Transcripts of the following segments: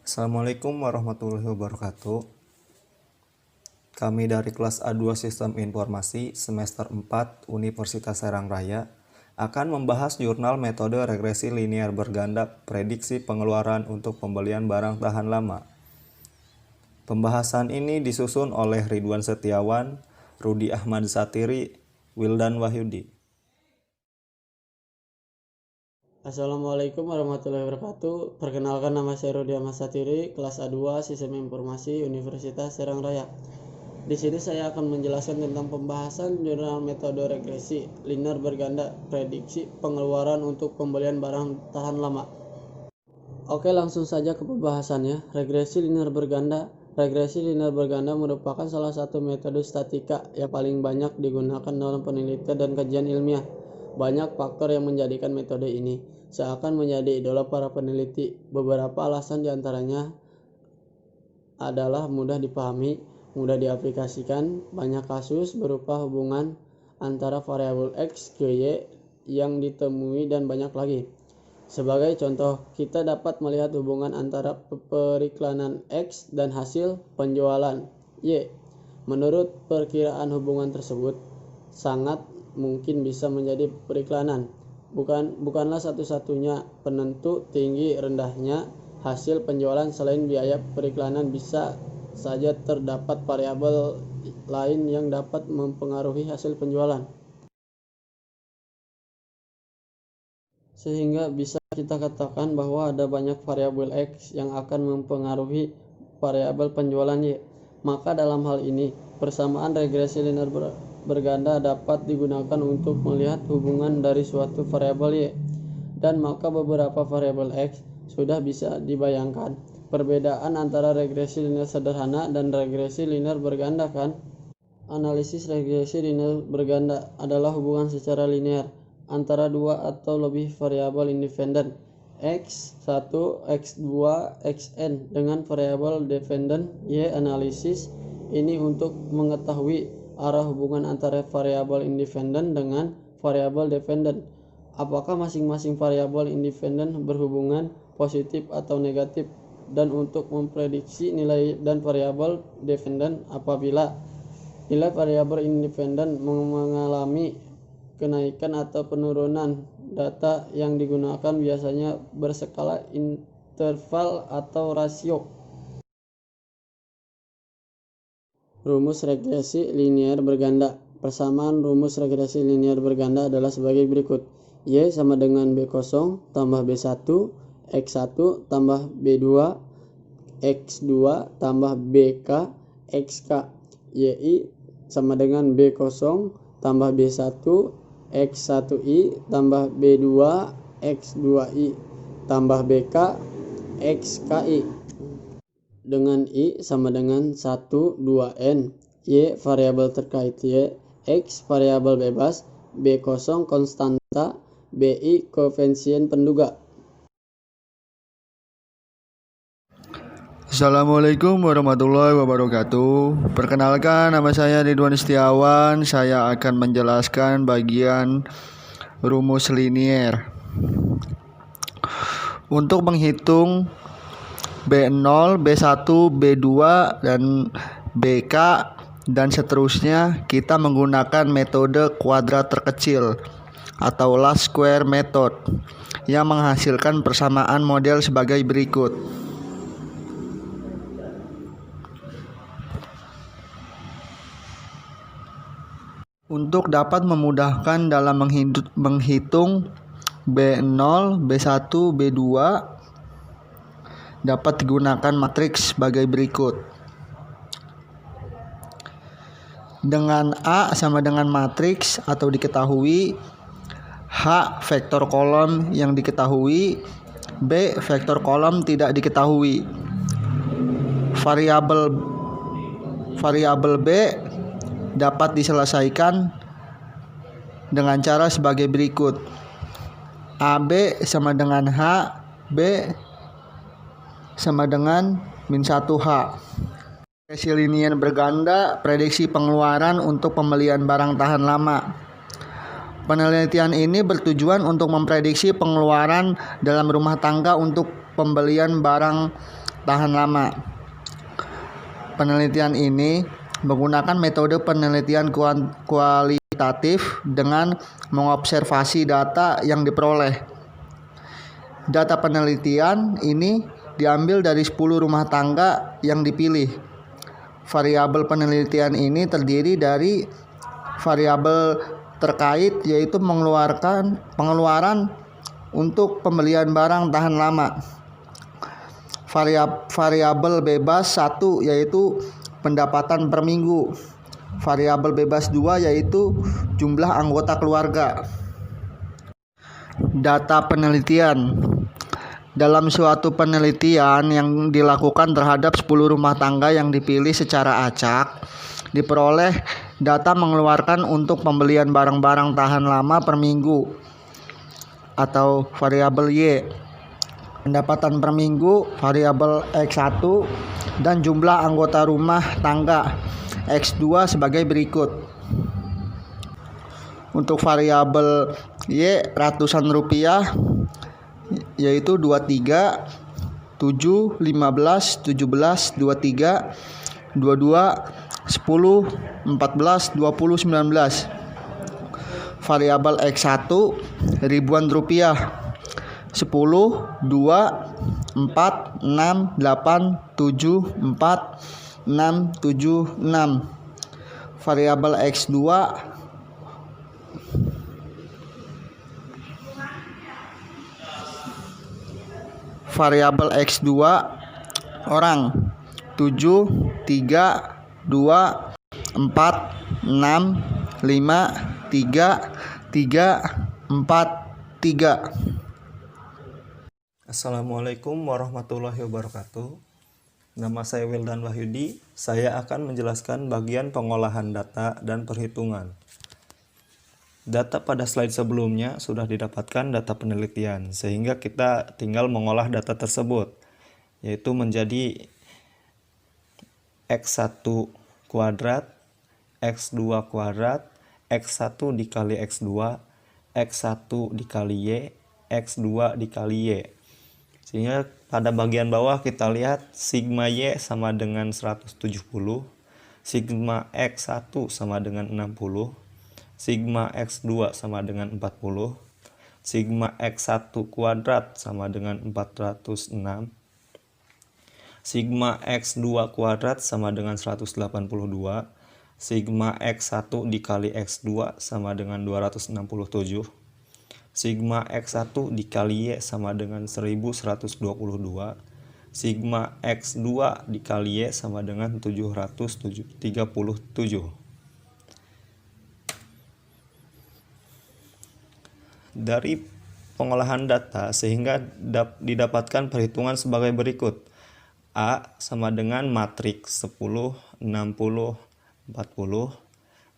Assalamualaikum warahmatullahi wabarakatuh. Kami dari kelas A2 Sistem Informasi semester 4 Universitas Serang Raya akan membahas jurnal metode regresi linear berganda prediksi pengeluaran untuk pembelian barang tahan lama. Pembahasan ini disusun oleh Ridwan Setiawan, Rudi Ahmad Satiri, Wildan Wahyudi. Assalamualaikum warahmatullahi wabarakatuh. Perkenalkan, nama saya Rudi Ahmad Satiri, kelas A2 Sistem Informasi Universitas Serang Raya. Di sini saya akan menjelaskan tentang pembahasan jurnal metode regresi linear berganda prediksi pengeluaran untuk pembelian barang tahan lama. Oke, langsung saja ke pembahasannya. Regresi linear berganda. Regresi linear berganda merupakan salah satu metode statika yang paling banyak digunakan dalam penelitian dan kajian ilmiah. Banyak faktor yang menjadikan metode ini seakan menjadi idola para peneliti. Beberapa alasan diantaranya adalah mudah dipahami, mudah diaplikasikan, banyak kasus berupa hubungan antara variabel X ke Y yang ditemui, dan banyak lagi. Sebagai contoh, kita dapat melihat hubungan antara periklanan X dan hasil penjualan Y. Menurut perkiraan, hubungan tersebut sangat mungkin bisa menjadi periklanan. Bukanlah satu-satunya penentu tinggi rendahnya hasil penjualan. Selain biaya periklanan, bisa saja terdapat variabel lain yang dapat mempengaruhi hasil penjualan, sehingga bisa kita katakan bahwa ada banyak variabel X yang akan mempengaruhi variabel penjualan Y. Maka dalam hal ini, persamaan regresi linear berganda dapat digunakan untuk melihat hubungan dari suatu variabel Y, dan maka beberapa variabel X sudah bisa dibayangkan. Perbedaan antara regresi linear sederhana dan regresi linear berganda kan? Analisis regresi linear berganda adalah hubungan secara linear antara dua atau lebih variabel independen X1, X2, Xn dengan variabel dependen Y. Analisis ini untuk mengetahui arah hubungan antara variabel independen dengan variabel dependen. Apakah masing-masing variabel independen berhubungan positif atau negatif, dan untuk memprediksi nilai dan variabel dependen apabila nilai variabel independen mengalami kenaikan atau penurunan. Data yang digunakan biasanya berskala interval atau rasio. Rumus regresi linear berganda. Persamaan rumus regresi linear berganda adalah sebagai berikut. Y sama dengan B0 tambah B1, X1 tambah B2, X2 tambah BK, XK. YI sama dengan B0 tambah B1, X1I tambah B2, X2I tambah BK, XKI. Dengan I sama dengan 1, 2N. Y variabel terkait Y, X variabel bebas, B0 konstanta, BI koefisien penduga. Assalamualaikum warahmatullahi wabarakatuh. Perkenalkan, nama saya Ridwan Setiawan. Saya akan menjelaskan bagian rumus linier. Untuk menghitung B0, B1, B2, dan BK dan seterusnya, kita menggunakan metode kuadrat terkecil atau last square method yang menghasilkan persamaan model sebagai berikut. Untuk dapat memudahkan dalam menghitung B0, B1, B2, dapat digunakan matriks sebagai berikut. Dengan A sama dengan matriks atau diketahui, H vektor kolom yang diketahui, B vektor kolom tidak diketahui. Variabel B dapat diselesaikan dengan cara sebagai berikut. AB sama dengan H, B sama dengan -1H. Regresi linear berganda prediksi pengeluaran untuk pembelian barang tahan lama. Penelitian ini bertujuan untuk memprediksi pengeluaran dalam rumah tangga untuk pembelian barang tahan lama. Penelitian ini menggunakan metode penelitian kualitatif dengan mengobservasi data yang diperoleh. Data penelitian ini diambil dari 10 rumah tangga yang dipilih. Variabel penelitian ini terdiri dari variabel terkait, yaitu pengeluaran untuk pembelian barang tahan lama. Variabel bebas 1 yaitu pendapatan per minggu. Variabel bebas 2 yaitu jumlah anggota keluarga. Data penelitian. Dalam suatu penelitian yang dilakukan terhadap 10 rumah tangga yang dipilih secara acak, diperoleh data mengeluarkan untuk pembelian barang-barang tahan lama per minggu atau variabel Y. Pendapatan per minggu variabel X1 dan jumlah anggota rumah tangga X2 sebagai berikut. Untuk variabel Y ratusan rupiah yaitu 23, 7, 15, 17, 23, 22, 10, 14, 20, 19. Variabel X1 ribuan rupiah 10, 2, 4, 6, 8, 7, 4, 6, 7, 6. Variabel X2 orang 7, 3, 2, 4, 6, 5, 3, 4, 3. Assalamualaikum warahmatullahi wabarakatuh. Nama saya Wildan Wahyudi. Saya akan menjelaskan bagian pengolahan data dan perhitungan. Data pada slide sebelumnya sudah didapatkan data penelitian, sehingga kita tinggal mengolah data tersebut, yaitu menjadi X1 kuadrat, X2 kuadrat, X1 dikali X2, X1 dikali Y, X2 dikali Y. Sehingga pada bagian bawah kita lihat sigma Y sama dengan 170, sigma X1 sama dengan 60, sigma X2 sama dengan 40, sigma X1 kuadrat sama dengan 406, sigma X2 kuadrat sama dengan 182, sigma X1 dikali X2 sama dengan 267, sigma X1 dikali Y sama dengan 1122, sigma X2 dikali Y sama dengan 737. Dari pengolahan data sehingga didapatkan perhitungan sebagai berikut. A sama dengan matriks 10, 60, 40,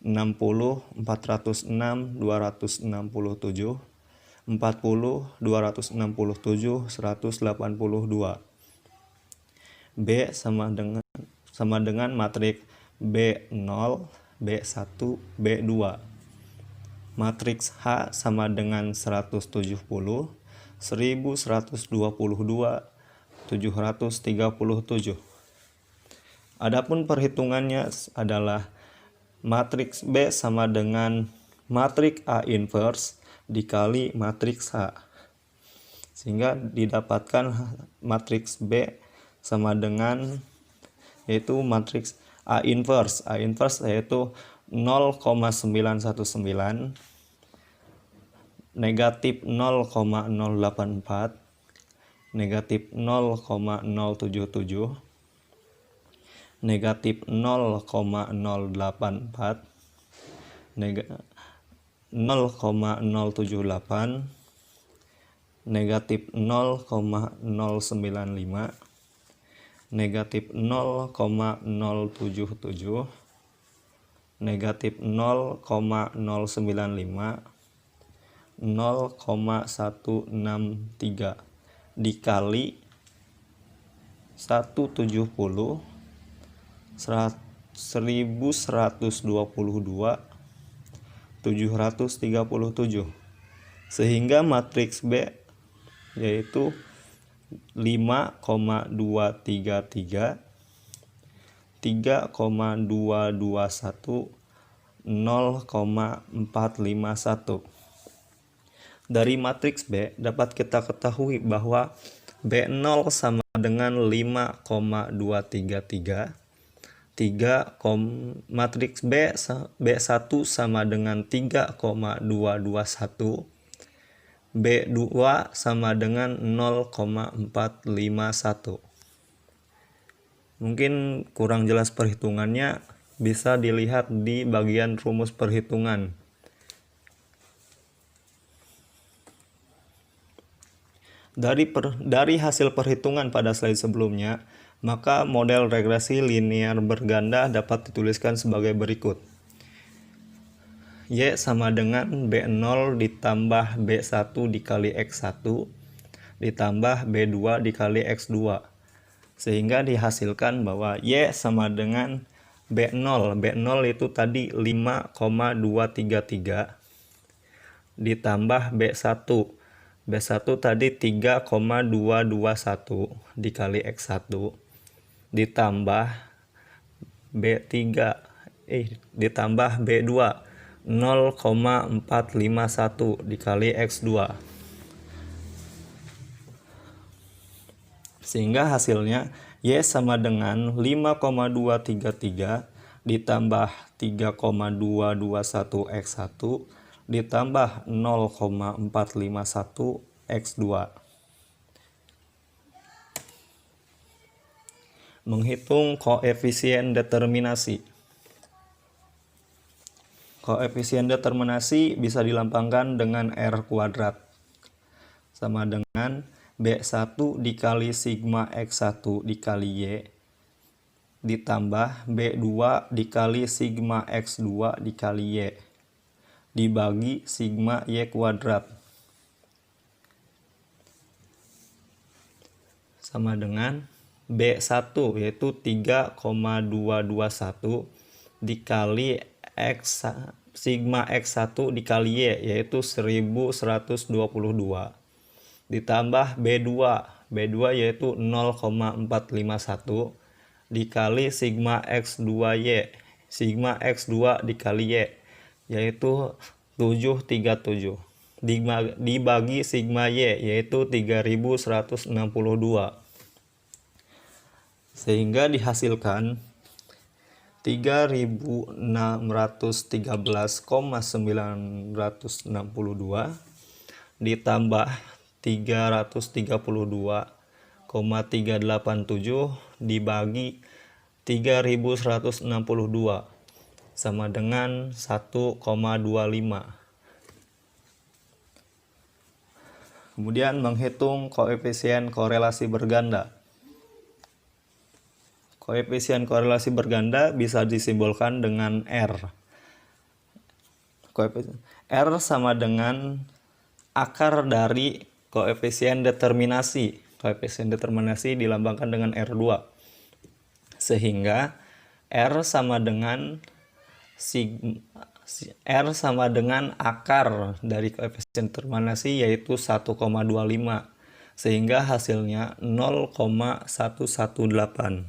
60, 406, 267, 40, 267, 182. B sama dengan matriks B0, B1, B2. Matriks H sama dengan 170, 1122, 737. Adapun perhitungannya adalah matriks B sama dengan matriks A inverse dikali matriks H, sehingga didapatkan matriks B sama dengan yaitu matriks A inverse. A inverse yaitu 0,919, negatif 0,084, negatif 0,077, negatif 0,084, 0,078, negatif 0,095, negatif 0,077, negatif 0,095, 0,163 dikali 170, 1122, 737, sehingga matriks B yaitu 5,233, 3,221, 0,451. Dari matriks B dapat kita ketahui bahwa B0 sama dengan 5,233, matriks B1 sama dengan 3,221, B2 sama dengan 0,451. Mungkin kurang jelas perhitungannya, bisa dilihat di bagian rumus perhitungan. Dari hasil perhitungan pada slide sebelumnya, maka model regresi linear berganda dapat dituliskan sebagai berikut. Y sama dengan B0 ditambah B1 dikali X1 ditambah B2 dikali X2. Sehingga dihasilkan bahwa Y sama dengan B0. B0 itu tadi 5,233 ditambah B1. B1 tadi 3,221 dikali X1 ditambah B3 ditambah B2 0,451 dikali X2. Sehingga hasilnya Y sama dengan 5,233 ditambah 3,221 X1 ditambah 0,451 X2. Menghitung koefisien determinasi. Koefisien determinasi bisa dilambangkan dengan R kuadrat. Sama dengan B1 dikali sigma X1 dikali Y ditambah B2 dikali sigma X2 dikali Y dibagi sigma Y kuadrat. Sama dengan B1 yaitu 3,221 dikali X sigma X1 dikali Y yaitu 1122 ditambah B2 yaitu 0,451 dikali sigma X2Y dikali Y yaitu 737 dibagi sigma Y yaitu 3162. Sehingga dihasilkan 3613,962 ditambah 332,387 dibagi 3162 sama dengan 1,25. Kemudian menghitung koefisien korelasi berganda. Koefisien korelasi berganda bisa disimbolkan dengan R. R sama dengan akar dari koefisien determinasi. Koefisien determinasi dilambangkan dengan R2. Sehingga R sama dengan akar dari koefisien determinasi yaitu 1,25 sehingga hasilnya 0,118.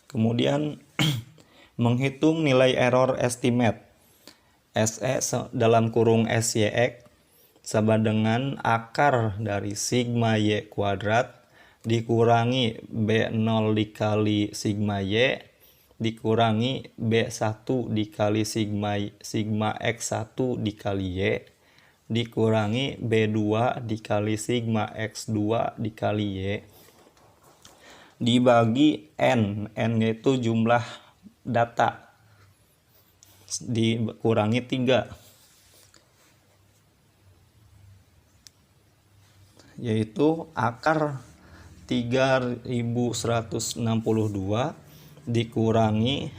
Kemudian menghitung nilai error estimate SE dalam kurung SYX sama dengan akar dari sigma Y kuadrat dikurangi B0 dikali sigma Y dikurangi B1 dikali sigma X1 dikali Y dikurangi B2 dikali sigma X2 dikali Y dibagi N yaitu jumlah data dikurangi 3 yaitu akar 3162 dikurangi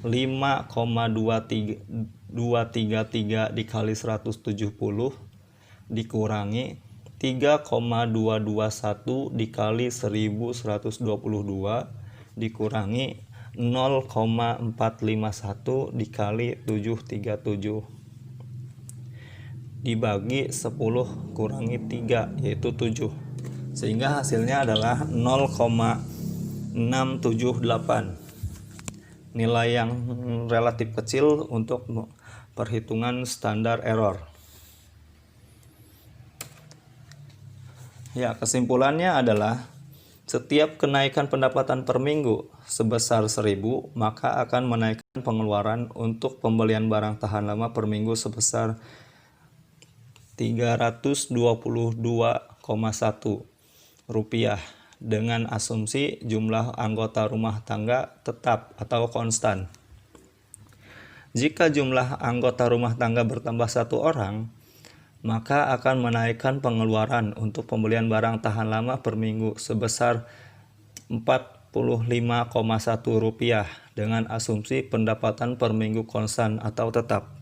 5,233 dikali 170 dikurangi 3,221 dikali 1122 dikurangi 0,451 dikali 737 dibagi 10 kurangi 3 yaitu 7, sehingga hasilnya adalah 0,678. Nilai yang relatif kecil untuk perhitungan standar error. Ya, kesimpulannya adalah setiap kenaikan pendapatan per minggu sebesar 1.000, maka akan menaikkan pengeluaran untuk pembelian barang tahan lama per minggu sebesar 322,1 rupiah dengan asumsi jumlah anggota rumah tangga tetap atau konstan. Jika jumlah anggota rumah tangga bertambah 1 orang, maka akan menaikkan pengeluaran untuk pembelian barang tahan lama per minggu sebesar 45,1 rupiah dengan asumsi pendapatan per minggu konstan atau tetap.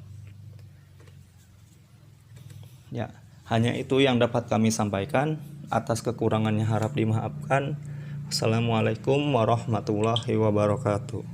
Ya, hanya itu yang dapat kami sampaikan. Atas kekurangannya harap dimaafkan. Assalamualaikum warahmatullahi wabarakatuh.